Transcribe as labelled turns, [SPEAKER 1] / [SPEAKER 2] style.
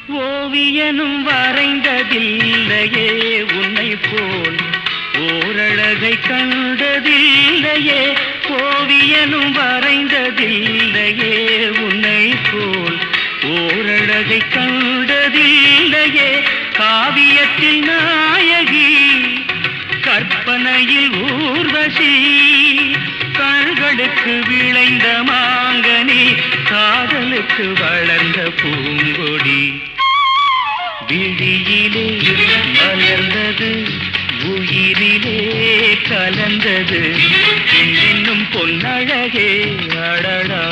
[SPEAKER 1] ஓவியனும் வரைந்ததில்லையே உன்னை போல் ஓரழகை கண்டதில்லையே. ஓவியனும் வரைந்ததில்லையே உன்னை போல் ஓரழகை கண்டதில்லையே. காவியத்தில் நாயகி, கற்பனையில் ஊர்வசி, கண்களுக்கு விளைந்த மாங்கனி, காதலுக்கு வளர்ந்த பூங்கொடி. விழியிலே மலர்ந்தது, உயிரிலே கலந்தது, இன்னும் பொன்னழகே அடடா.